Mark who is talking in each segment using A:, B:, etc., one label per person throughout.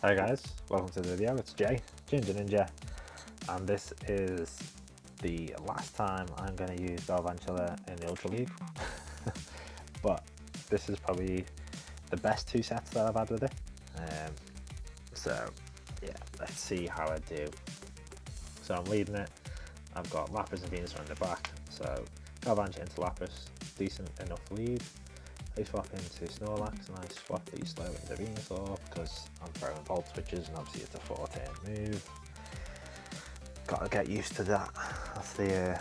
A: Hi guys, welcome to the video. It's Jay, Ginger Ninja, and this is the last time I'm going to use Galvantula in the Ultra League. But this is probably the best two sets that I've had with it. So yeah, let's see how I do. So I'm leading it. I've got Lapras and Venus around the back. So Galvantula into Lapras, decent enough lead. I swap into Snorlax and I swap the slow into Venusaur because I'm throwing Volt Switches and obviously it's a 4-turn move. Gotta get used to that. That's the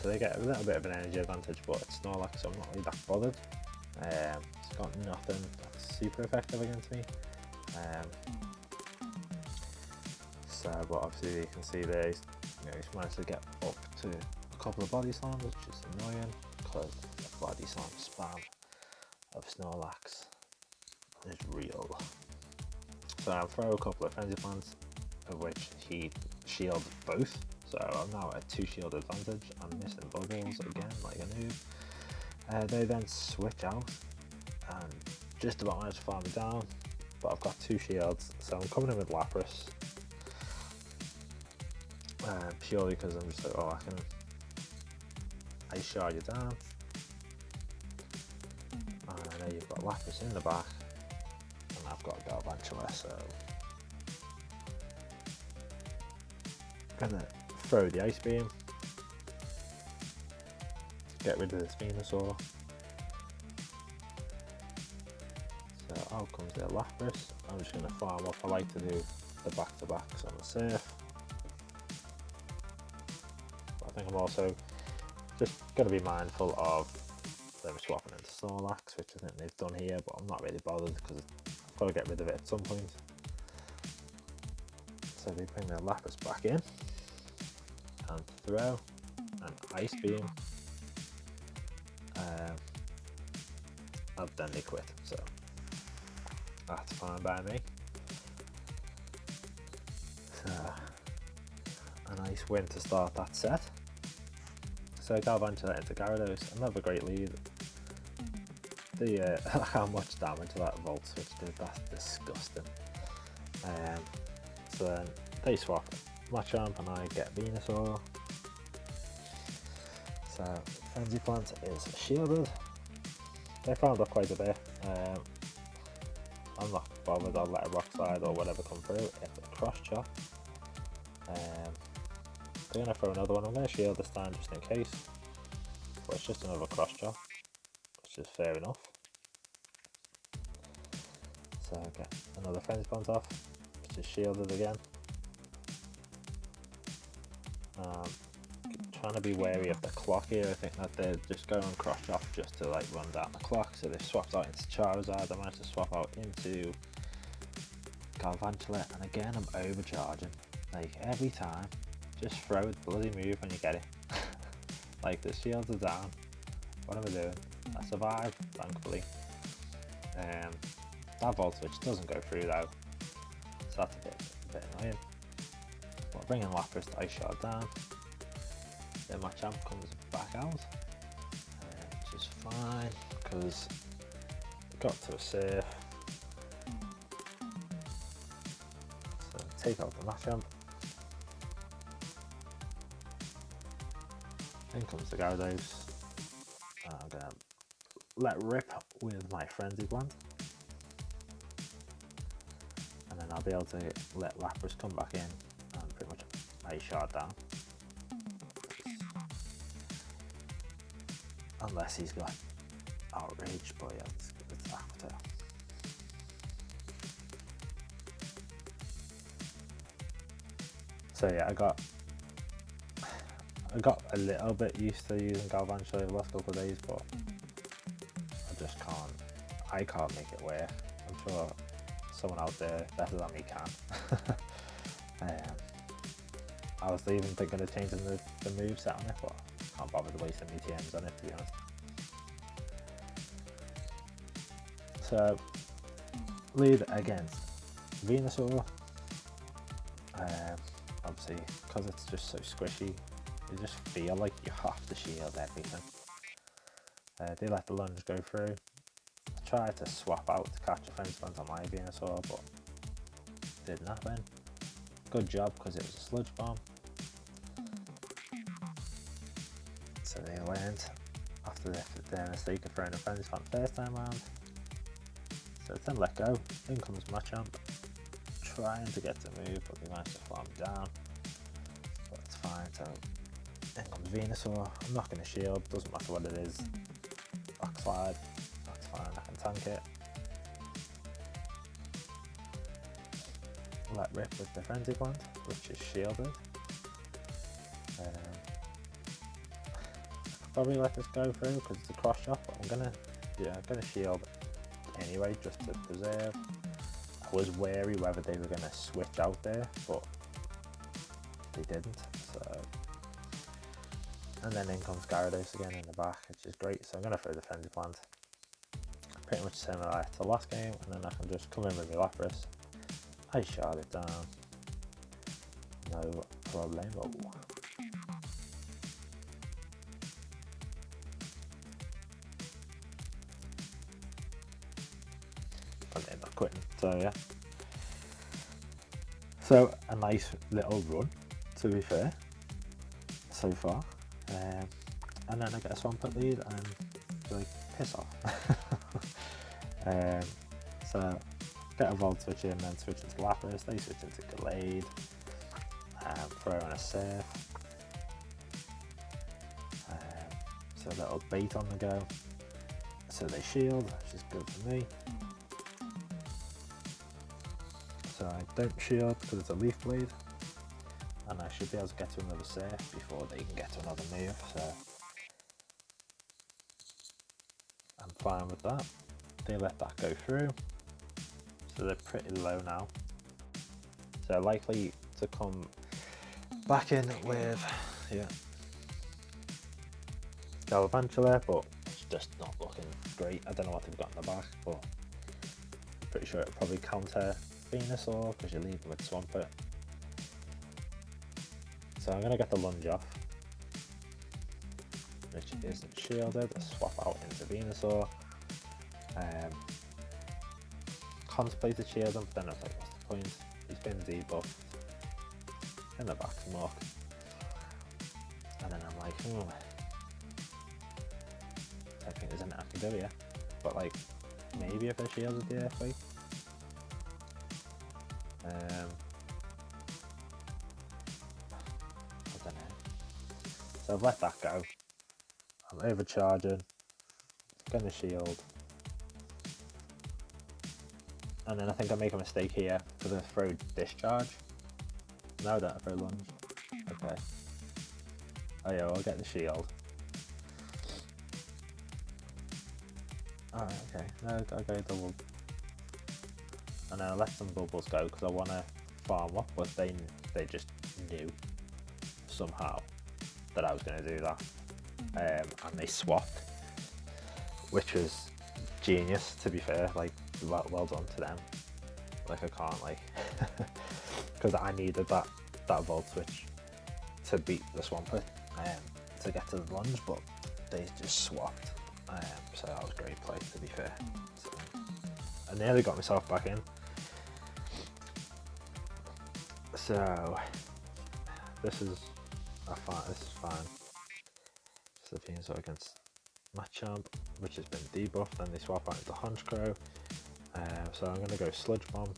A: so they get a little bit of an energy advantage, but it's Snorlax, so I'm not really that bothered. It's got nothing that's super effective against me. But obviously you can see there, he's managed to get up to a couple of body slams, which is annoying because the body slam spam of Snorlax is real. So I'll throw a couple of frenzy plants, of which he shields both. So I'm now at 2 shield advantage. I'm missing bubbles again like a noob. They then switch out and just about managed to farm me down, but I've got 2 shields, so I'm coming in with Lapras. Purely because I'm just like, oh, I can ice shard you down. And I know you've got Lapras in the back, and I've got Galvantula, so I'm gonna throw the Ice Beam, get rid of this Venusaur. So out comes the Lapras. I'm just gonna farm up. I like to do the back-to-backs on the surf. I think I'm also just going to be mindful of them swapping into Snorlax, which I think they've done here, but I'm not really bothered because I've got to get rid of it at some point. So they bring their Lapras back in and throw an Ice Beam, and then they quit, so that's fine by me. So a nice win to start that set. So Galvantula into Gyarados, another great lead. The how much damage that Volt Switch did, that's disgusting. So then they swap Machamp and I get Venusaur. So Frenzy Plant is shielded. They farmed up quite a bit. I'm not bothered, I'll let a Rock Slide or whatever come through. It's a Cross Chop. I'm going to throw another one. I'm going to shield this time just in case, but it's just another Cross Chop, which is fair enough. So I get another Frenzy Plant off, which is shielded again. Trying to be wary of the clock here. I think that they're just going Cross Chop just to like run down the clock, so they swapped out into Charizard. I managed to swap out into Galvantula, and again I'm overcharging. Like every time, just throw the bloody move when you get it. Like the shields are down. What am I doing? I survived, thankfully. That Volt Switch doesn't go through though, so that's a bit annoying. But bringing Lapras to Ice Shard down. Then Machamp comes back out, which is fine because it got to a surf. So take out the Machamp. In comes the Gyarados. I'm going to let rip with my Frenzy Plant. And then I'll be able to let Lapras come back in and pretty much Ice Shard down. Unless he's got Outrage, but yeah, it's after. So yeah, I got a little bit used to using Galvantula over the last couple of days, but I can't make it work. I'm sure someone out there better than me can. I was even thinking of changing the moveset on it, but I can't bother to waste any TMs on it, to be honest. So, lead against Venusaur. Obviously, because it's just so squishy, you just feel like you have to shield everything. They let the lunge go through. I tried to swap out to catch a fence plant on my Venusaur, but didn't happen. Good job, because it was a sludge bomb. So they learned after their mistake of throwing a fence plant first time round. So it's then let go. In comes Machamp, trying to get to move, but they managed to farm down. But it's fine. So in comes Venusaur. I'm not going to shield, doesn't matter what it is. Backslide, that's fine, I can tank it. Let rip with the Frenzy Plant, which is shielded. Probably let this go through because it's a cross shot, but I'm gonna shield anyway just to preserve. I was wary whether they were gonna switch out there, but they didn't. So, and then in comes Gyarados again in the back, which is great. So I'm gonna throw the Frenzy Plant, pretty much similar to last game, and then I can just come in with my Lapras. I shot it down, no problemo. And then not quitting, so yeah. So a nice little run, to be fair, so far. And then I get a Swampert lead and like piss off. So get a Volt Switch in, then switch into Lapras, they switch into Gallade, throw on a Surf. So a little bait on the go. So they shield, which is good for me. So I don't shield because it's a Leaf Blade, and I should be able to get to another Surf before they can get to another move, so I'm fine with that. They let that go through, so they're pretty low now. So likely to come back in with, yeah, Galvantula, but it's just not looking great. I don't know what they've got in the back, but I'm pretty sure it'll probably counter Venusaur because you're leaving with Swampert. So I'm going to get the lunge off, which isn't shielded. Swap out into Venusaur. Contemplated shield him, but then I was like, what's the point? He's been debuffed in the back mark. And then I'm like, I think there's anything I can do here. But like, maybe if I shielded the earthquake. I don't know. So I've let that go. I'm overcharging. Gonna shield. And then I think I make a mistake here because I throw discharge. No, I don't throw lunge. Okay. Oh yeah, I'll get the shield. Alright, okay. No, I go double. And then I let some bubbles go because I want to farm up, but they just knew somehow that I was going to do that. And they swapped, which was genius, to be fair. Like, well done to them. Like, I can't, like, because I needed that Volt Switch to beat the Swampert, to get to the lunge, but they just swapped. So that was great play, to be fair. So, I nearly got myself back in. So this is fine. This is fine. So Venusaur against Machamp, which has been debuffed. Then they swap out into Honchkrow. So I'm going to go Sludge Bomb.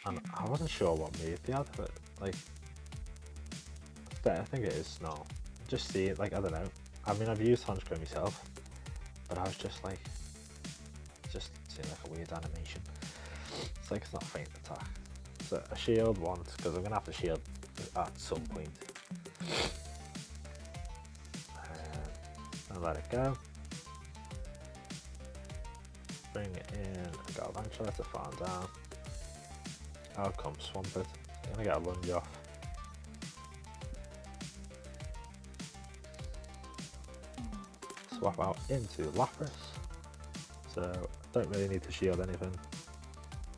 A: And I wasn't sure what move they had, but like, I think it is Snow. Just see it, like, I don't know. I mean, I've used Honchkrow myself, but I was just like, just seeing like a weird animation. It's like it's not faint attack. So a shield once, because I'm going to have to shield at some point. And let it go. Bring in a Galvantula to farm down. Out comes Swampert. I'm going to get a lunge off. Swap out into Lapras. So I don't really need to shield anything.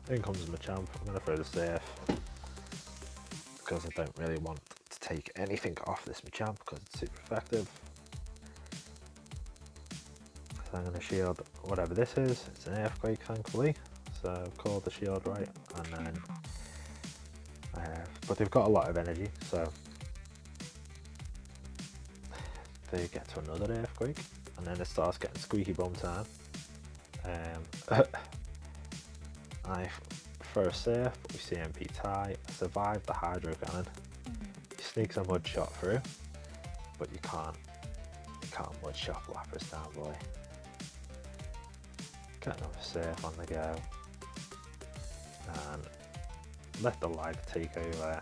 A: In comes Machamp. I'm going to throw the Surf because I don't really want to take anything off this Machamp because it's super effective. So I'm going to shield whatever this is. It's an earthquake, thankfully. So I've called the shield right, and then but they've got a lot of energy, so they get to another earthquake, and then it starts getting squeaky bum time. I throw a surf, we CMP tie, I survive the hydro cannon. He sneaks a mud shot through, but you can't mud shot Lapras down, boy. Get another surf on the go, and let the lag take over,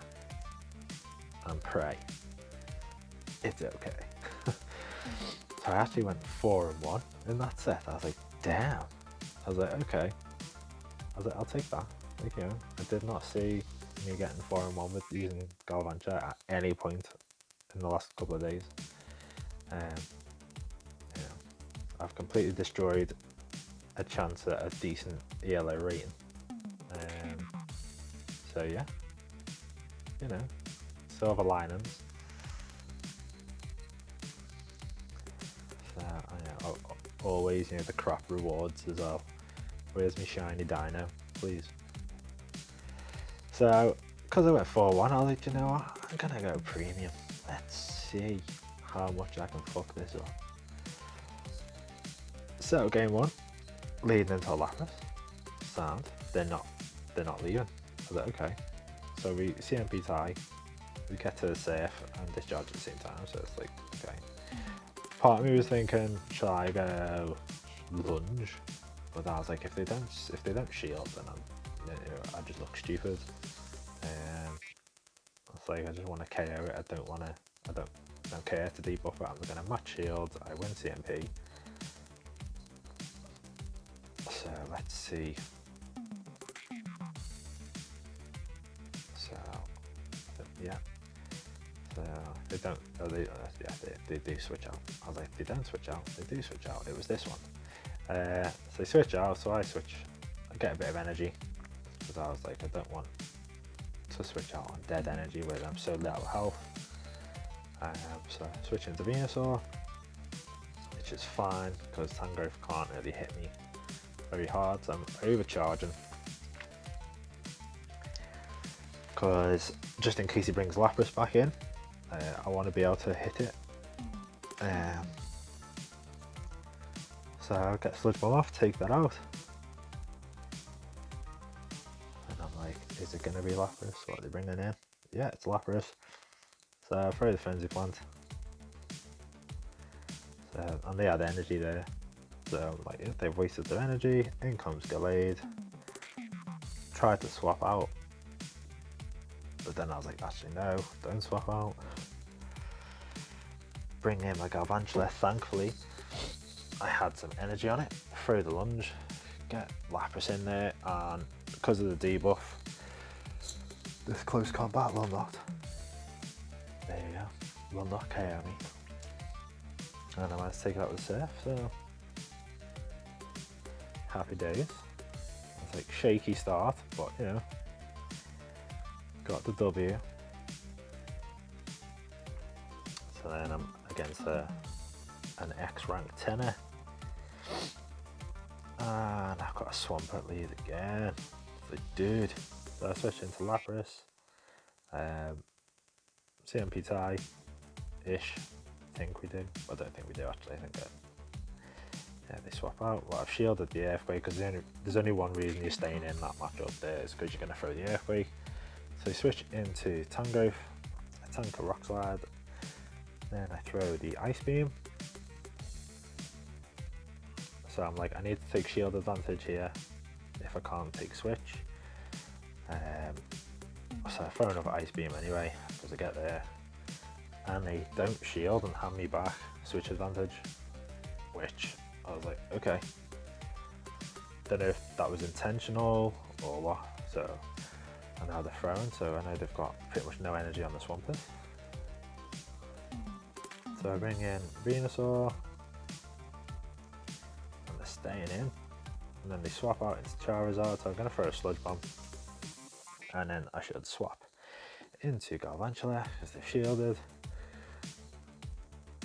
A: and pray it's okay. So I actually went 4-1 in that set. I was like, damn. I was like, okay. I was like, I'll take that. Like, you know, I did not see me getting 4-1 with using Galvantula at any point in the last couple of days. You know, I've completely destroyed a chance at a decent ELO rating. So yeah, you know, silver linings. So I know, always, you know, the crap rewards as well. Where's my shiny dino, please? So, because I went 4-1, I was like, you know what, I'm gonna go premium. Let's see how much I can fuck this up. So game 1, leading into Lapras. Sound. They're not leaving. I was like, okay. So we CMP tie, we get to the safe and discharge at the same time, so it's like, okay. Part of me was thinking, shall I go lunge? But I was like, if they don't shield, then I just look stupid. It's like, I just want to KO it. I don't care to debuff it. I'm gonna match shield. I win CMP. So let's see. So yeah. So they don't. Oh, they do switch out. I was like, they don't switch out. They do switch out. It was this one. So they switch out. So I switch. I get a bit of energy because I was like, I don't want to switch out on dead energy where I'm so little health. So I switch into Venusaur, which is fine because Tangrowth can't really hit me very hard. So I'm overcharging because just in case he brings Lapras back in, I want to be able to hit it. So I'll get Sludge Bomb off, take that out. And I'm like, is it going to be Lapras? What are they bringing in? Yeah, it's Lapras. So I'll throw the Frenzy Plant. So, and they had energy there. So I'm like, if they've wasted their energy, in comes Gallade. Tried to swap out. But then I was like, actually no, don't swap out. Bring in my Galvantula, thankfully. I had some energy on it, throw the lunge, get Lapras in there, and because of the debuff, this close combat will not, there you go, will not KO me. And I managed to take it out with Surf, so happy days. It's like shaky start, but you know, got the W. So then I'm against an X-ranked tenor. And I've got a Swampert lead again. It's like, dude. So I switch into Lapras. CMP tie-ish. I think we do. I don't think we do actually. I think yeah, they swap out. Well, I've shielded the Earthquake because there's only one reason you're staying in that matchup there is because you're going to throw the Earthquake. So I switch into Tangrowth. I tank a Rock Slide. Then I throw the Ice Beam. So I'm like, I need to take shield advantage here if I can't take switch. So I throw another Ice Beam anyway because I get there. And they don't shield and hand me back switch advantage, which I was like, okay. Don't know if that was intentional or what. So I know they're throwing, so I know they've got pretty much no energy on the Swampert. So I bring in Venusaur. Staying in, and then they swap out into Charizard, so I'm going to throw a Sludge Bomb, and then I should swap into Galvantula because they're shielded,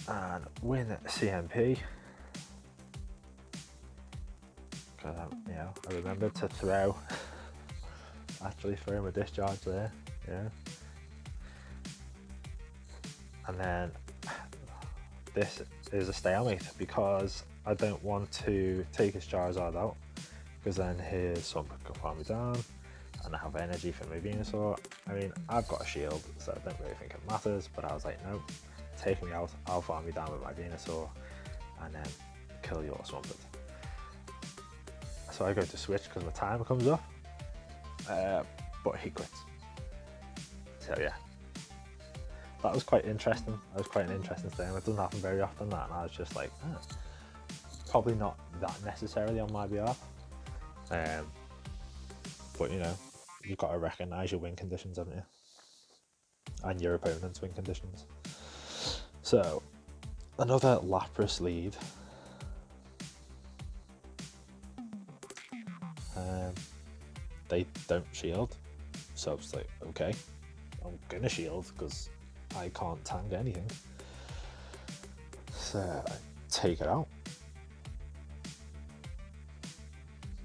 A: and win CMP. You know, I remembered to throw, actually throw him a discharge there, yeah. And then this is a stalemate because I don't want to take his Charizard out, because then his Swampert can farm me down and I have energy for my Venusaur. I mean, I've got a shield, so I don't really think it matters, but I was like, no, take me out, I'll farm you down with my Venusaur and then kill your Swampert. So I go to switch because my timer comes up, but he quits. So yeah, that was quite interesting. That was quite an interesting thing. It doesn't happen very often, that, and I was just like, probably not that necessarily on my behalf. But you know, you've got to recognise your win conditions, haven't you? And your opponent's win conditions. So, another Lapras lead. They don't shield, so it's like, okay, I'm gonna shield because I can't tank anything. So I take it out,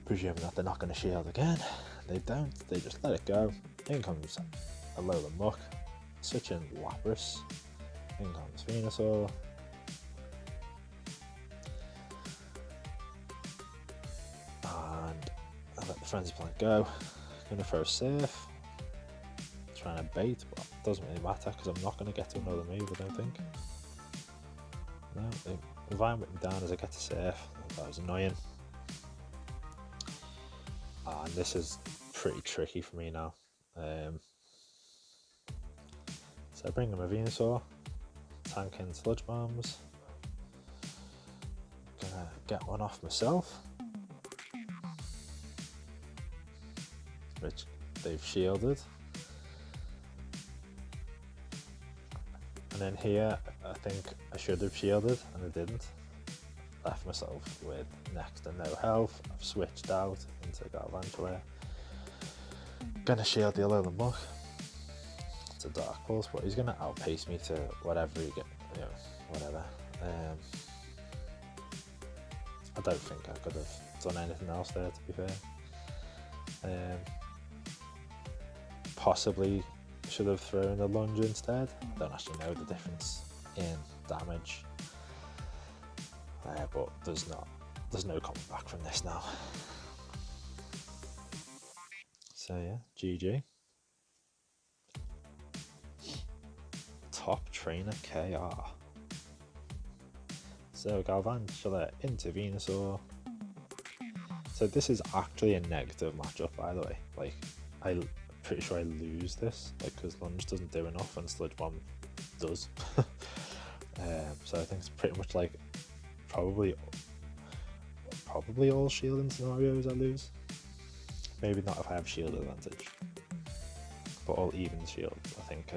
A: presuming that they're not going to shield again. They don't, they just let it go. In comes a load of muck, such in Lapras. In comes Venusaur. And I let the Frenzy Plant go. Gonna throw Surf. Trying to bait, but it doesn't really matter because I'm not going to get to another move, I don't think. No, they Vine Whip me down as I get to Surf. That was annoying. And this is pretty tricky for me now. So I bring in my Venusaur, tanking Sludge Bombs. Gonna get one off myself, which they've shielded. And then here, I think I should have shielded and I didn't. Left myself with next to no health. I've switched out into Galvantula. Gonna shield the Alolan Muck. It's a Dark Pulse, but he's gonna outpace me to whatever he get, you know, whatever. I don't think I could have done anything else there, to be fair. Possibly should have thrown a lunge instead. I don't actually know the difference in damage. But there's no coming back from this now. So yeah, GG. Top Trainer KR. So Galvantula into Venusaur. So this is actually a negative matchup, by the way. Like, I'm pretty sure I lose this, like, because Lunge doesn't do enough and Sludge Bomb does. So I think it's pretty much like probably all shielding scenarios I lose. Maybe not if I have shield advantage, but all even shields. I think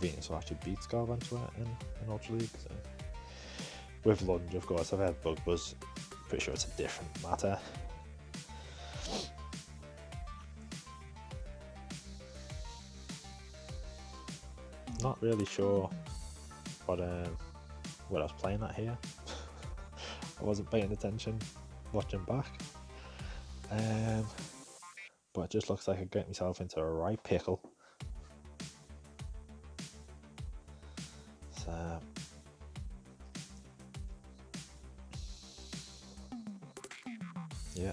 A: Venusaur actually beats Galvantula in Ultra League. So with Lunge, of course, I've had Bug Buzz. Pretty sure it's a different matter. Not really sure what I was playing at here. I wasn't paying attention watching back. But it just looks like I get myself into a right pickle. So yeah,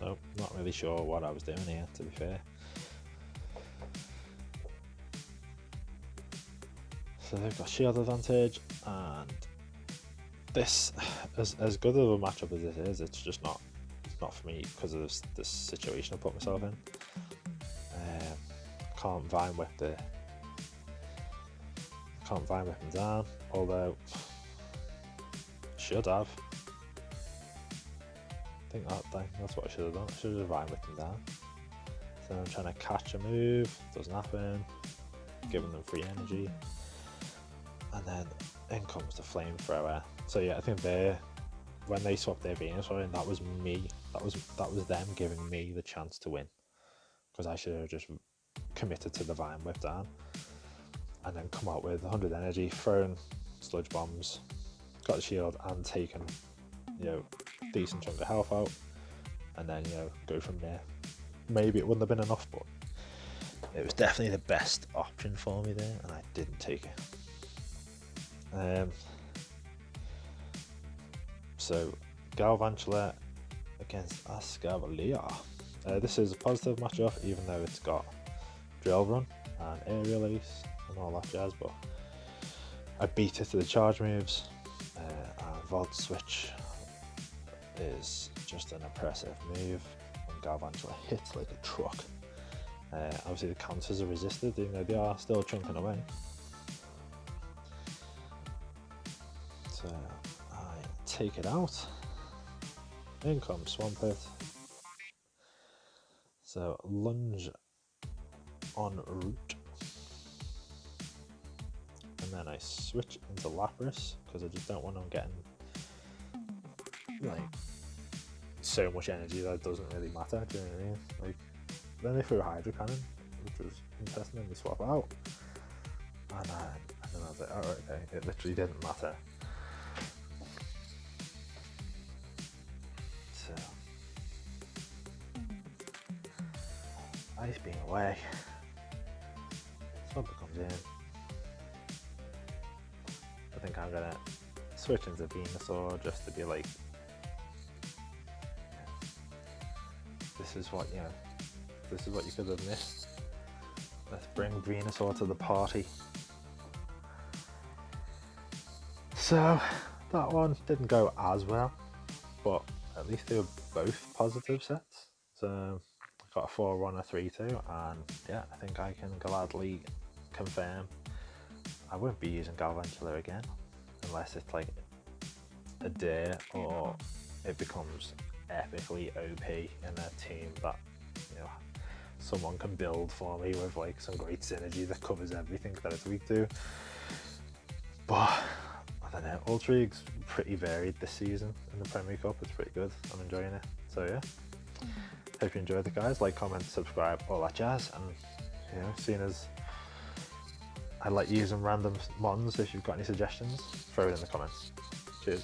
A: nope, not really sure what I was doing here, to be fair. So they've got shield advantage, and this, as good of a matchup as it is, it's just not for me because of this situation I put myself in. Can't Vine Whip them down, although should have. I think that's what I should have done. I should have Vine Whipped them down. So I'm trying to catch a move, doesn't happen. Giving them free energy, and then in comes the Flamethrower. So yeah, I think when they swapped their Venusaur in, that was me. That was them giving me the chance to win, because I should have just committed to the Vine Whip down, and then come out with 100 energy, thrown Sludge Bombs, got the shield, and taken, you know, decent chunk of health out. and then, you know, go from there. Maybe it wouldn't have been enough, but it was definitely the best option for me there, and I didn't take it. So Galvantula against Ascavalier. This is a positive matchup, even though it's got drill run and aerial ace and all that jazz, but I beat it to the charge moves, and Vault Switch is just an impressive move, and Galvantula hits like a truck. Obviously the counters are resisted, even though they are still chunking away. So I take it out. In comes Swampert. So lunge on route. And then I switch into Lapras because I just don't want them getting like so much energy that it doesn't really matter. Do you know what I mean? Like, then they threw Hydro Cannon, which was interesting, and they swap out. And then I was like, alright, okay, it literally didn't matter. So Ice Beam away. Swamper comes in. I think I'm gonna switch into Venusaur just to be like, this is what, you know, this is what you could have missed. Let's bring Venusaur to the party. So that one didn't go as well, but at least they were both positive sets. So I got a 4-1, a 3-2, and yeah, I think I can gladly confirm I won't be using Galvantula again unless it's like a dare or it becomes epically OP in a team that, you know, someone can build for me with like some great synergy that covers everything that it's weak to. But I don't know, Ultra League's pretty varied this season in the Premier Cup. It's pretty good. I'm enjoying it. So yeah, hope you enjoyed it, guys. Like, comment, subscribe, all that jazz. And you know, seeing as I like using random mons, if you've got any suggestions, throw it in the comments. Cheers.